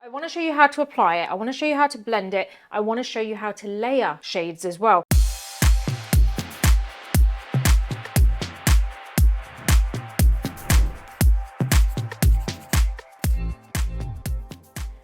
I want to show you how to apply it. I want to show you how to blend it. I want to show you how to layer shades as well.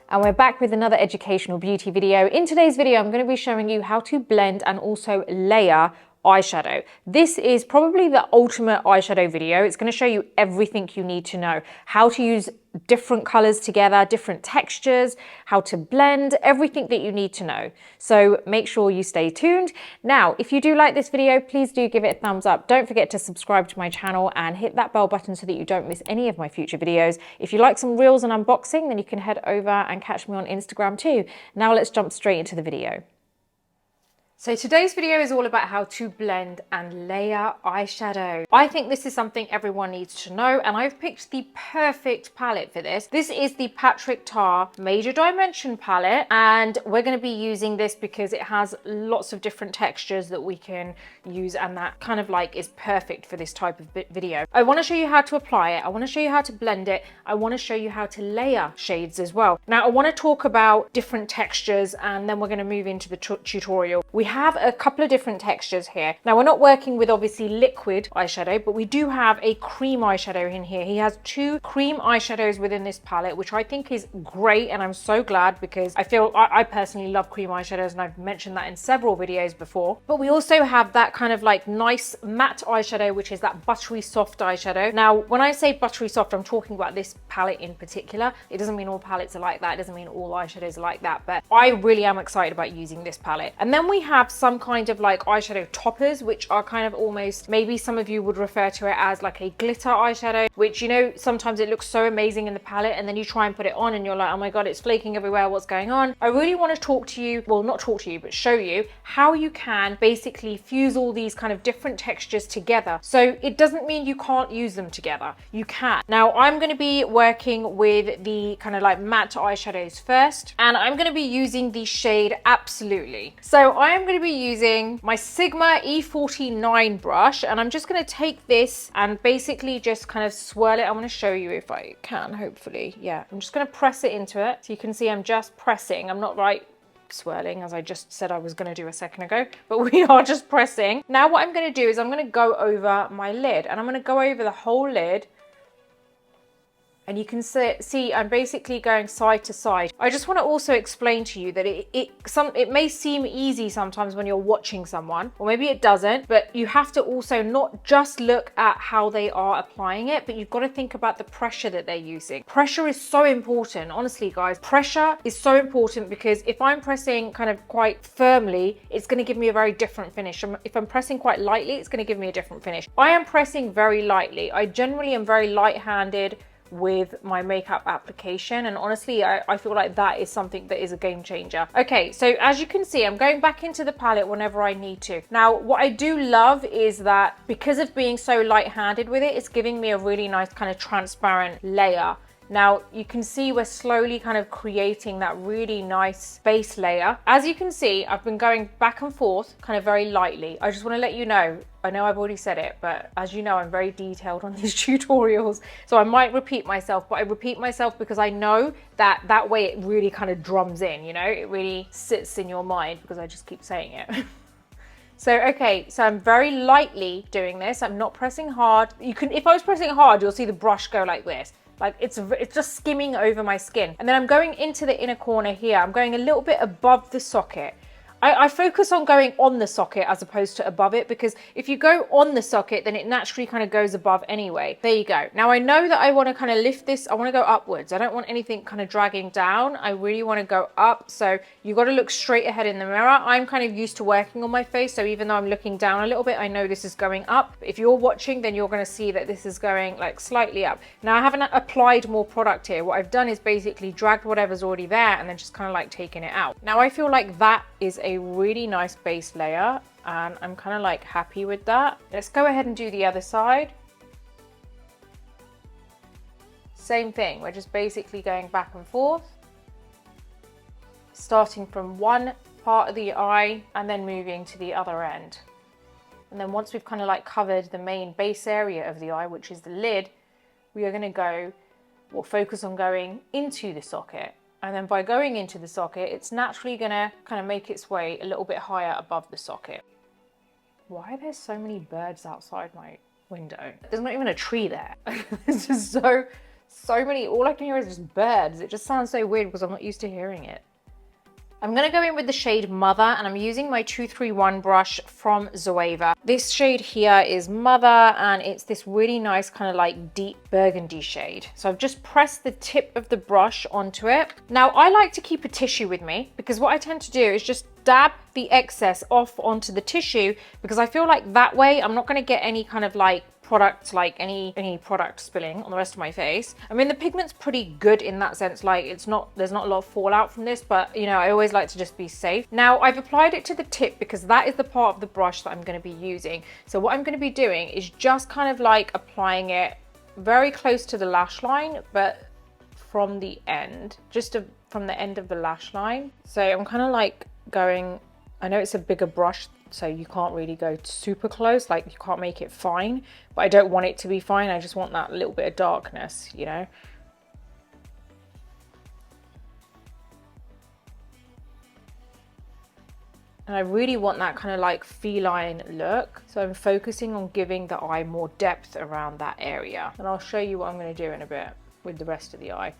And we're back with another educational beauty video. In today's video, I'm going to be showing you how to blend and also layer eyeshadow. This is probably the ultimate eyeshadow video. It's going to show you everything you need to know, how to use different colors together, different textures, how to blend, everything that you need to know. So make sure you stay tuned. Now, if you do like this video, please do give it a thumbs up. Don't forget to subscribe to my channel and hit that bell button so that you don't miss any of my future videos. If you like some reels and unboxing, then you can head over and catch me on Instagram too. Now let's jump straight into the video. So today's video is all about how to blend and layer eyeshadow. I think this is something everyone needs to know, and I've picked the perfect palette for this. This is the Patrick Tar Major Dimension palette, and we're going to be using this because it has lots of different textures that we can use, and that kind of like is perfect for this type of video. I want to show you how to apply it. I want to show you how to blend it. I want to show you how to layer shades as well. Now I want to talk about different textures, and then we're going to move into the tutorial. We have a couple of different textures here. Now we're not working with obviously liquid eyeshadow, but we do have a cream eyeshadow in here. He has two cream eyeshadows within this palette, which I think is great, and I'm so glad because I personally love cream eyeshadows, and I've mentioned that in several videos before. But we also have that kind of like nice matte eyeshadow, which is that buttery soft eyeshadow. Now when I say buttery soft, I'm talking about this palette in particular. It doesn't mean all palettes are like that. It doesn't mean all eyeshadows are like that, but I really am excited about using this palette. And then we have some kind of like eyeshadow toppers, which are kind of almost, maybe some of you would refer to it as like a glitter eyeshadow, which, you know, sometimes it looks so amazing in the palette and then you try and put it on and you're like, oh my god, it's flaking everywhere, what's going on? I really want to talk to you, well, not talk to you, but show you how you can basically fuse all these kind of different textures together. So it doesn't mean you can't use them together, you can. Now I'm going to be working with the kind of like matte eyeshadows first, and I'm going to be using the shade Absolutely. So I am going to be using my Sigma E49 brush, and I'm just going to take this and basically just kind of swirl it. I'm going to show you if I can, hopefully. Yeah, I'm just going to press it into it. So you can see I'm just pressing. I'm not swirling, as I just said I was going to do a second ago, but we are just pressing. Now what I'm going to do is I'm going to go over my lid, and I'm going to go over the whole lid. And you can see I'm basically going side to side. I just want to also explain to you that it may seem easy sometimes when you're watching someone, or maybe it doesn't, but you have to also not just look at how they are applying it, but you've got to think about the pressure that they're using. Pressure is so important, honestly guys. Pressure is so important because if I'm pressing kind of quite firmly, it's going to give me a very different finish. If I'm pressing quite lightly, it's going to give me a different finish. I am pressing very lightly. I generally am very light-handed with my makeup application, and honestly I feel like that is something that is a game changer. Okay, so as you can see, I'm going back into the palette whenever I need to. Now what I do love is that because of being so light-handed with it, it's giving me a really nice kind of transparent layer. Now you can see we're slowly kind of creating that really nice base layer. As you can see, I've been going back and forth kind of very lightly. I just want to let you know, I know I've already said it, but as you know, I'm very detailed on these tutorials, so I might repeat myself, but I repeat myself because I know that that way it really kind of drums in, you know, it really sits in your mind because I just keep saying it. So, okay, so I'm very lightly doing this. I'm not pressing hard. You can, if I was pressing hard, you'll see the brush go like this. Like it's just skimming over my skin. And then I'm going into the inner corner here. I'm going a little bit above the socket. I focus on going on the socket as opposed to above it, because if you go on the socket, then it naturally kind of goes above anyway. There you go. Now I know that I want to kind of lift this. I want to go upwards. I don't want anything kind of dragging down. I really want to go up. So you've got to look straight ahead in the mirror. I'm kind of used to working on my face. So even though I'm looking down a little bit, I know this is going up. If you're watching, then you're going to see that this is going like slightly up. Now I haven't applied more product here. What I've done is basically dragged whatever's already there and then just kind of like taken it out. Now I feel like that is a really nice base layer, and I'm kind of like happy with that. Let's go ahead and do the other side. Same thing, we're just basically going back and forth, starting from one part of the eye and then moving to the other end. And then once we've kind of like covered the main base area of the eye, which is the lid, we are going to go, we'll focus on going into the socket. And then by going into the socket, it's naturally gonna kind of make its way a little bit higher above the socket. Why are there so many birds outside my window? There's not even a tree there. There's just so many, all I can hear is just birds. It just sounds so weird because I'm not used to hearing it. I'm gonna go in with the shade Mother, and I'm using my 231 brush from Zoeva. This shade here is Mother, and it's this really nice kind of like deep burgundy shade. So I've just pressed the tip of the brush onto it. Now I like to keep a tissue with me because what I tend to do is just dab the excess off onto the tissue, because I feel like that way I'm not gonna get any kind of like product, like any product spilling on the rest of my face. I mean, the pigment's pretty good in that sense, like there's not a lot of fallout from this, but you know, I always like to just be safe. Now I've applied it to the tip because that is the part of the brush that I'm going to be using. So what I'm going to be doing is just kind of like applying it very close to the lash line, but from the end, from the end of the lash line. So I'm kind of like going, I know it's a bigger brush, so you can't really go super close, like you can't make it fine, but I don't want it to be fine. I just want that little bit of darkness, you know? And I really want that kind of like feline look. So I'm focusing on giving the eye more depth around that area. And I'll show you what I'm going to do in a bit with the rest of the eye.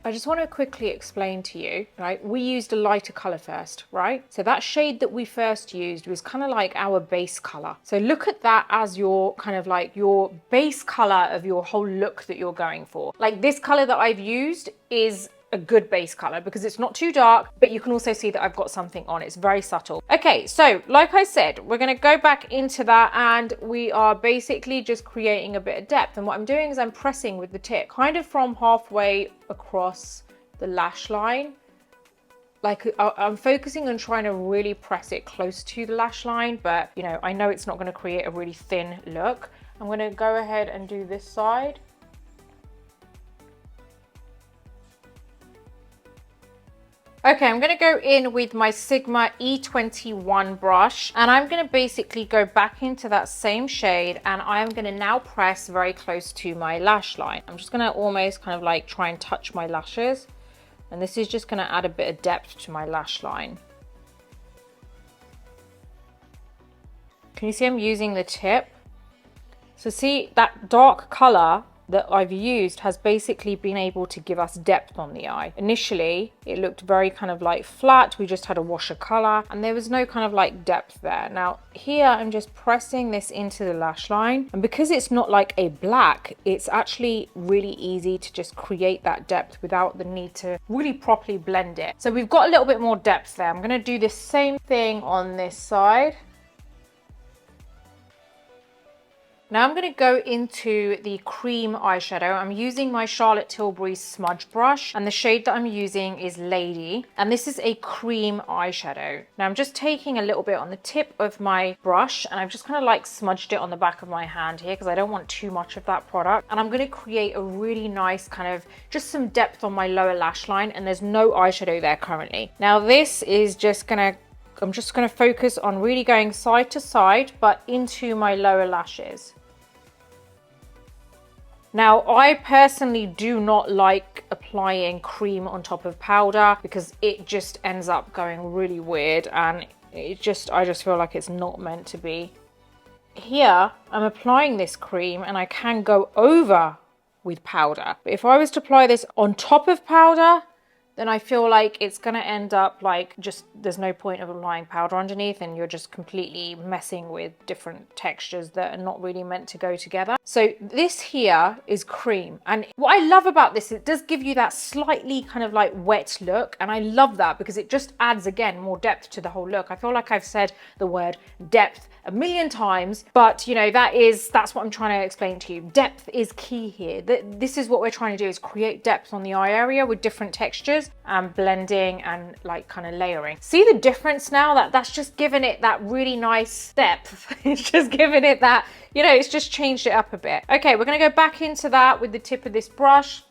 I just want to quickly explain to you, right? We used a lighter color first, right? So that shade that we first used was kind of like our base color. So look at that as your kind of like your base color of your whole look that you're going for. Like this color that I've used is a good base color because it's not too dark, but you can also see that I've got something on. It's very subtle. Okay, so like I said, we're going to go back into that, and we are basically just creating a bit of depth. And what I'm doing is I'm pressing with the tip kind of from halfway across the lash line. Like I'm focusing on trying to really press it close to the lash line, but you know, I know it's not going to create a really thin look. I'm going to go ahead and do this side. Okay, I'm gonna go in with my Sigma E21 brush, and I'm gonna basically go back into that same shade, and I'm gonna now press very close to my lash line. I'm just gonna almost kind of like try and touch my lashes, and this is just gonna add a bit of depth to my lash line. Can you see I'm using the tip? So see that dark color that I've used has basically been able to give us depth on the eye. Initially, it looked very kind of like flat. We just had a wash of color and there was no kind of like depth there. Now here, I'm just pressing this into the lash line. And because it's not like a black, it's actually really easy to just create that depth without the need to really properly blend it. So we've got a little bit more depth there. I'm gonna do the same thing on this side. Now I'm going to go into the cream eyeshadow. I'm using my Charlotte Tilbury smudge brush, and the shade that I'm using is Lady, and this is a cream eyeshadow. Now I'm just taking a little bit on the tip of my brush, and I've just kind of like smudged it on the back of my hand here because I don't want too much of that product. And I'm going to create a really nice kind of just some depth on my lower lash line, and there's no eyeshadow there currently. Now this is just going to, I'm just going to focus on really going side to side, but into my lower lashes. Now, I personally do not like applying cream on top of powder because it just ends up going really weird, and I just feel like it's not meant to be. Here, I'm applying this cream and I can go over with powder. But if I was to apply this on top of powder, then I feel like it's gonna end up like just, there's no point of applying powder underneath and you're just completely messing with different textures that are not really meant to go together. So this here is cream. And what I love about this, it does give you that slightly kind of like wet look. And I love that because it just adds, again, more depth to the whole look. I feel like I've said the word depth a million times, but you know, that's what I'm trying to explain to you. Depth is key here. This is what we're trying to do, is create depth on the eye area with different textures and blending and like kind of layering. See the difference now? That's just given it that really nice depth. It's just given it that, you know, it's just changed it up a bit. Okay, we're gonna go back into that with the tip of this brush.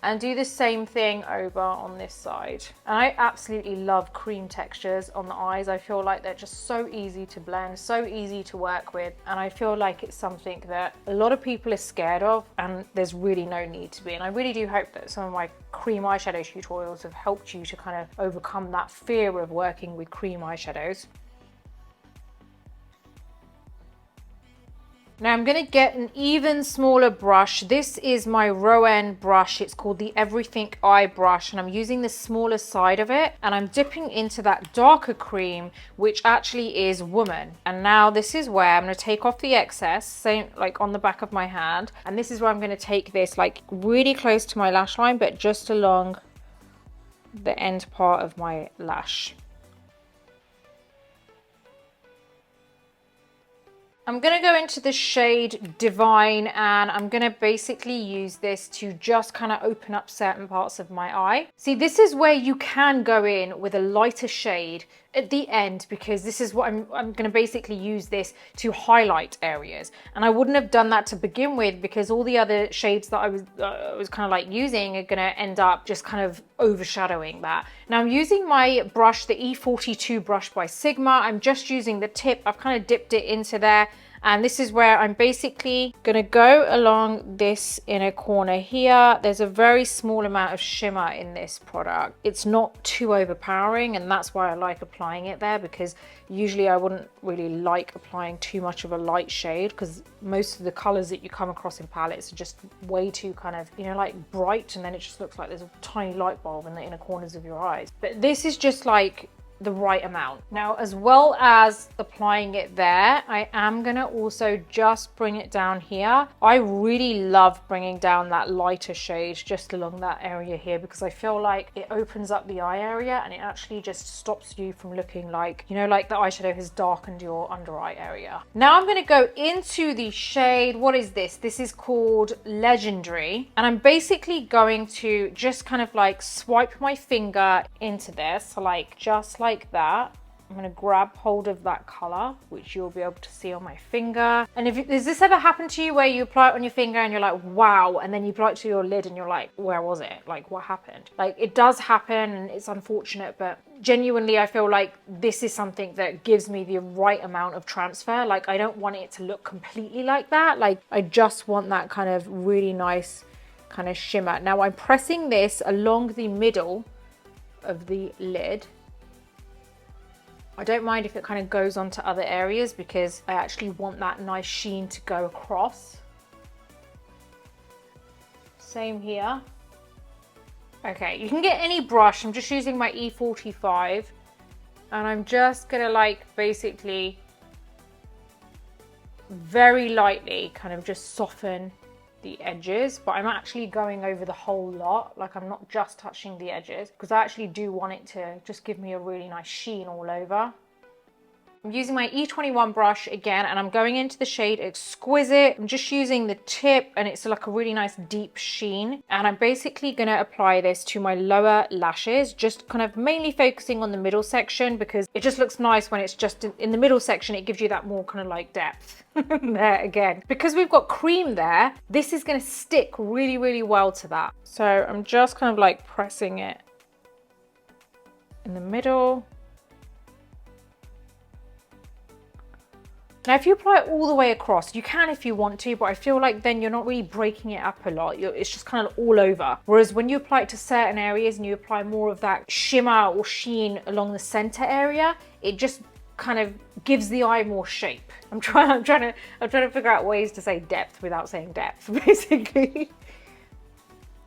and do the same thing over on this side. And I absolutely love cream textures on the eyes. I feel like they're just so easy to blend, so easy to work with, and I feel like it's something that a lot of people are scared of, and there's really no need to be. And I really do hope that some of my cream eyeshadow tutorials have helped you to kind of overcome that fear of working with cream eyeshadows. Now I'm going to get an even smaller brush. This is my Rowan brush. It's called the Everything Eye brush, and I'm using the smaller side of it, and I'm dipping into that darker cream, which actually is Woman. And now this is where I'm going to take off the excess, same like on the back of my hand, and this is where I'm going to take this like really close to my lash line, but just along the end part of my lash. I'm going to go into the shade Divine, and I'm going to basically use this to just kind of open up certain parts of my eye. See, this is where you can go in with a lighter shade at the end, because this is what I'm going to basically use this to highlight areas. And I wouldn't have done that to begin with, because all the other shades that I was kind of like using are going to end up just kind of overshadowing that. Now I'm using my brush, the E42 brush by Sigma. I'm just using the tip. I've kind of dipped it into there. And this is where I'm basically going to go along this inner corner here. There's a very small amount of shimmer in this product. It's not too overpowering, and that's why I like applying it there, because usually I wouldn't really like applying too much of a light shade, because most of the colors that you come across in palettes are just way too kind of, you know, like bright, and then it just looks like there's a tiny light bulb in the inner corners of your eyes. But this is just like the right amount. Now, as well as applying it there, I am gonna also just bring it down here. I really love bringing down that lighter shade just along that area here, because I feel like it opens up the eye area, and it actually just stops you from looking like, you know, like the eyeshadow has darkened your under eye area. Now I'm gonna go into the shade, what is this? This is called Legendary, and I'm basically going to just kind of like swipe my finger into this, like just like that. I'm going to grab hold of that color, which you'll be able to see on my finger. And does this ever happen to you where you apply it on your finger and you're like, wow, and then you apply it to your lid and you're like, where was it? Like, what happened? Like, it does happen, and it's unfortunate, but genuinely I feel like this is something that gives me the right amount of transfer. Like, I don't want it to look completely like that. Like, I just want that kind of really nice kind of shimmer. Now I'm pressing this along the middle of the lid. I don't mind if it kind of goes on to other areas, because I actually want that nice sheen to go across. Same here. Okay, you can get any brush. I'm just using my E45, and I'm just gonna like basically very lightly kind of just soften the edges, but I'm actually going over the whole lot. Like, I'm not just touching the edges, because I actually do want it to just give me a really nice sheen all over. I'm using my E21 brush again, and I'm going into the shade Exquisite. I'm just using the tip, and it's like a really nice deep sheen. And I'm basically going to apply this to my lower lashes, just kind of mainly focusing on the middle section, because it just looks nice when it's just in the middle section. It gives you that more kind of like depth there again. Because we've got cream there, this is going to stick really, really well to that. So I'm just kind of like pressing it in the middle. Now, if you apply it all the way across, you can if you want to, but I feel like then you're not really breaking it up a lot. It's just kind of all over. Whereas when you apply it to certain areas and you apply more of that shimmer or sheen along the center area, it just kind of gives the eye more shape. I'm trying to figure out ways to say depth without saying depth, basically.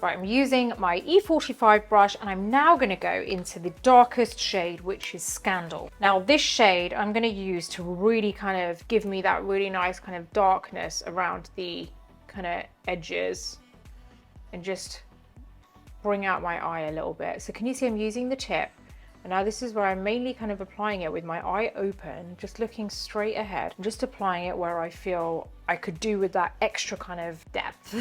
Right, I'm using my E45 brush, and I'm now going to go into the darkest shade, which is Scandal. Now this shade I'm going to use to really kind of give me that really nice kind of darkness around the kind of edges, and just bring out my eye a little bit. So can you see I'm using the tip? And now this is where I'm mainly kind of applying it with my eye open, just looking straight ahead. I'm just applying it where I feel I could do with that extra kind of depth.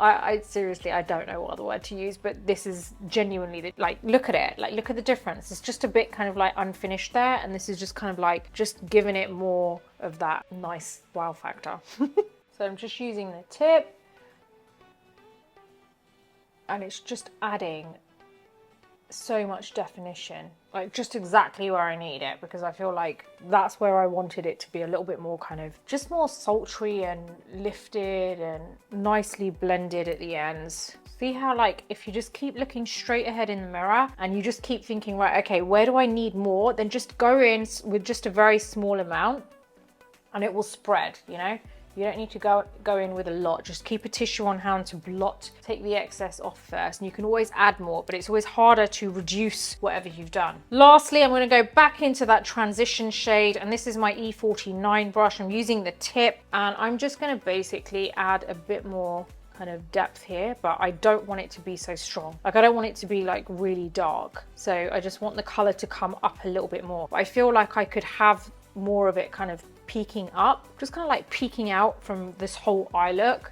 I seriously, I don't know what other word to use, but this is genuinely, like, look at it, like, look at the difference. It's just a bit kind of like unfinished there, and this is just kind of like, just giving it more of that nice wow factor. So I'm just using the tip. And I'm just kind of applying it where I feel I could do with that extra kind of depth. I seriously, I don't know what other word to use, but this is genuinely, like, look at it, like, look at the difference. It's just a bit kind of like unfinished there, and this is just kind of like, just giving it more of that nice wow factor. So I'm just using the tip and it's just adding so much definition, like just exactly where I need it, because I feel like that's where I wanted it to be a little bit more kind of just more sultry and lifted and nicely blended at the ends. See how, like, if you just keep looking straight ahead in the mirror and you just keep thinking, right, okay, where do I need more? Then just go in with just a very small amount and it will spread, you know? You don't need to go in with a lot. Just keep a tissue on hand to blot, take the excess off first. And you can always add more, but it's always harder to reduce whatever you've done. Lastly, I'm gonna go back into that transition shade, and this is my E49 brush. I'm using the tip, and I'm just gonna basically add a bit more kind of depth here, but I don't want it to be so strong. Like, I don't want it to be like really dark. So I just want the color to come up a little bit more. But I feel like I could have more of it kind of peeking up, just kind of like peeking out from this whole eye look.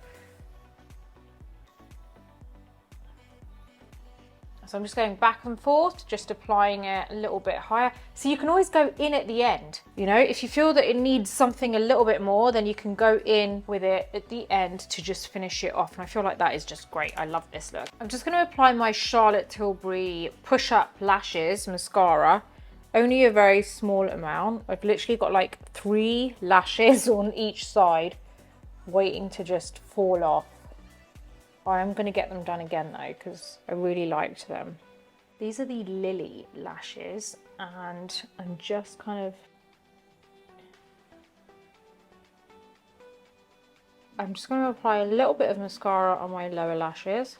So I'm just going back and forth, just applying it a little bit higher. So you can always go in at the end, you know, if you feel that it needs something a little bit more, then you can go in with it at the end to just finish it off. And I feel like that is just great. I love this look. I'm just going to apply my Charlotte Tilbury Push Up Lashes mascara. Only a very small amount. I've literally got like 3 lashes on each side waiting to just fall off. I am going to get them done again though, because I really liked them. These are the Lily lashes, and I'm just kind of... I'm just going to apply a little bit of mascara on my lower lashes.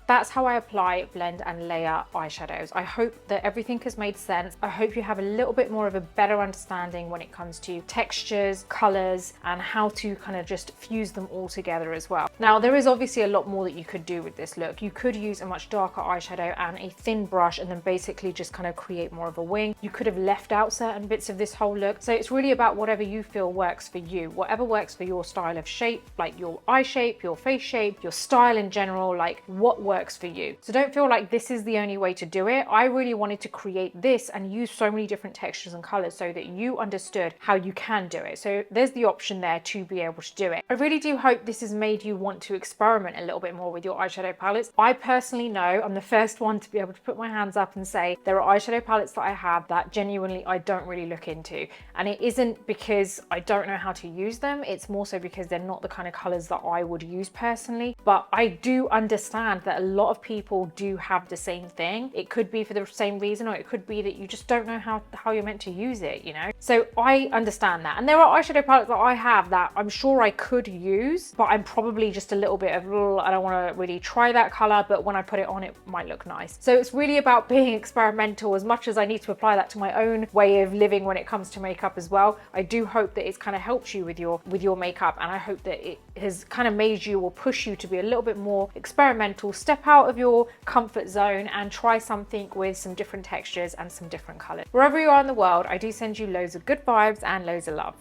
That's how I apply, blend and layer eyeshadows. I hope that everything has made sense. I hope you have a little bit more of a better understanding when it comes to textures, colors, and how to kind of just fuse them all together as well. Now, there is obviously a lot more that you could do with this look. You could use a much darker eyeshadow and a thin brush and then basically just kind of create more of a wing. You could have left out certain bits of this whole look. So it's really about whatever you feel works for you, whatever works for your style of shape, like your eye shape, your face shape, your style in general, like what works for you. So don't feel like this is the only way to do it. I really wanted to create this and use so many different textures and colors so that you understood how you can do it. So there's the option there to be able to do it. I really do hope this has made you want to experiment a little bit more with your eyeshadow palettes. I personally know I'm the first one to be able to put my hands up and say there are eyeshadow palettes that I have that genuinely I don't really look into. And it isn't because I don't know how to use them. It's more so because they're not the kind of colors that I would use personally. But I do understand that a lot of people do have the same thing. It could be for the same reason, or it could be that you just don't know how you're meant to use it, you know? So I understand that. And there are eyeshadow palettes that I have that I'm sure I could use, but I'm probably just a little bit of, I don't want to really try that color, but when I put it on, it might look nice. So it's really about being experimental as much as I need to apply that to my own way of living when it comes to makeup as well. I do hope that it's kind of helped you with your makeup, and I hope that it has kind of made you or push you to be a little bit more experimental, step out of your comfort zone and try something with some different textures and some different colors. Wherever you are in the world, I do send you loads of good vibes and loads of love.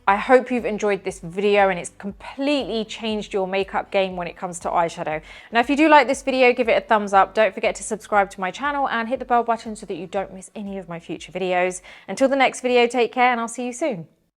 I hope you've enjoyed this video and it's completely changed your makeup game when it comes to eyeshadow. Now, if you do like this video, give it a thumbs up. Don't forget to subscribe to my channel and hit the bell button so that you don't miss any of my future videos. Until the next video, take care and I'll see you soon.